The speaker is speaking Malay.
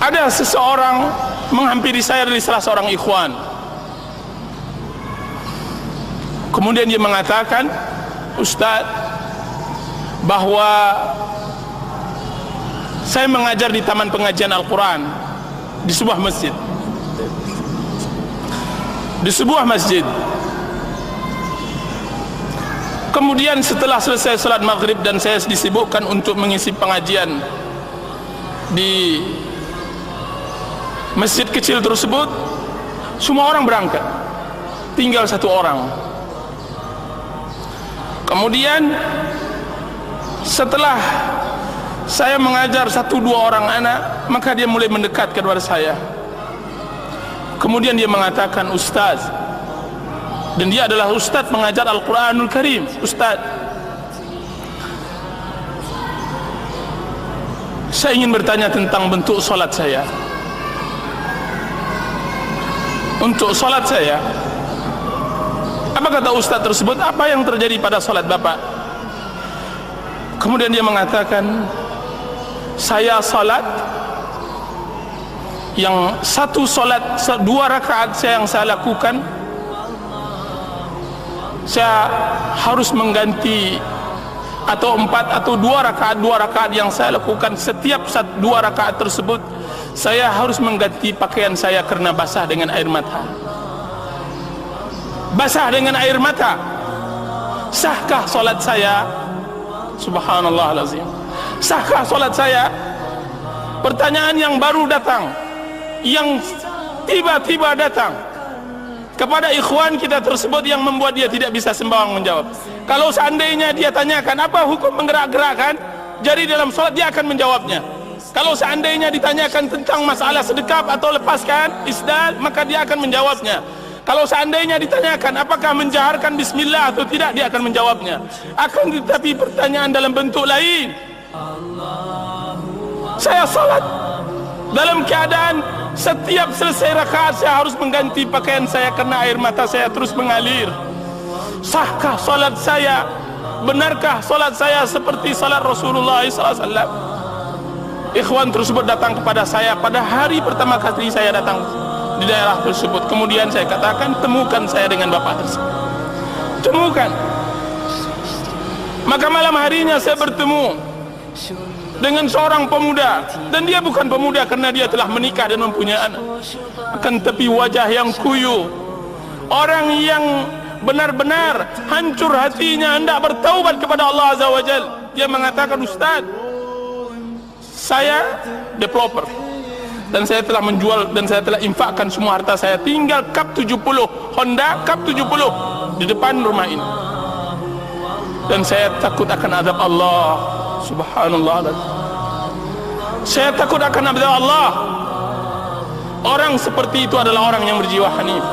Ada seseorang menghampiri saya dari salah seorang ikhwan. Kemudian dia mengatakan, Ustaz, bahwa saya mengajar di taman pengajian Al-Quran di sebuah masjid. Kemudian setelah selesai salat maghrib dan saya disibukkan untuk mengisi pengajian di masjid kecil tersebut, semua orang berangkat, tinggal satu orang. Kemudian setelah saya mengajar 1-2 orang anak, maka dia mulai mendekat kepada saya. Kemudian dia mengatakan, Ustaz, dan dia adalah ustaz mengajar Al-Quranul Karim. Ustaz, saya ingin bertanya tentang bentuk solat saya. Untuk solat saya, apa kata ustaz tersebut? Apa yang terjadi pada solat bapak? Kemudian dia mengatakan, saya solat yang satu solat 2 rakaat yang saya lakukan, saya harus mengganti, atau 4 atau 2 rakaat yang saya lakukan, setiap 2 rakaat tersebut saya harus mengganti pakaian saya karena basah dengan air mata. Basah dengan air mata. Sahkah solat saya? Subhanallah alazim. Sahkah solat saya? Pertanyaan yang baru datang, yang tiba-tiba datang kepada ikhwan kita tersebut, yang membuat dia tidak bisa sembarang menjawab. Kalau seandainya dia tanyakan apa hukum menggerak-gerakkan jari dalam solat, dia akan menjawabnya. Kalau seandainya ditanyakan tentang masalah sedekap atau lepaskan isdal, maka dia akan menjawabnya. Kalau seandainya ditanyakan apakah menjaharkan bismillah atau tidak, dia akan menjawabnya. Akan tetapi pertanyaan dalam bentuk lain. Saya salat dalam keadaan setiap selesai rakaat saya harus mengganti pakaian saya karena air mata saya terus mengalir. Sahkah salat saya? Benarkah salat saya seperti salat Rasulullah SAW? Ikhwan tersebut datang kepada saya pada hari pertama kali saya datang di daerah tersebut. Kemudian saya katakan, temukan saya dengan bapak tersebut. Temukan. Maka malam harinya saya bertemu dengan seorang pemuda, dan dia bukan pemuda karena dia telah menikah dan mempunyai anak, akan tapi wajah yang kuyu, orang yang benar-benar hancur hatinya hendak bertaubat kepada Allah Azza wa Jal. Dia mengatakan, Ustaz, saya developer dan saya telah menjual dan saya telah infakkan semua harta saya, tinggal Cup 70 Honda Cup 70 di depan rumah ini, dan saya takut akan azab Allah. Subhanallah, saya takut akan azab Allah. Orang seperti itu adalah orang yang berjiwa hanif.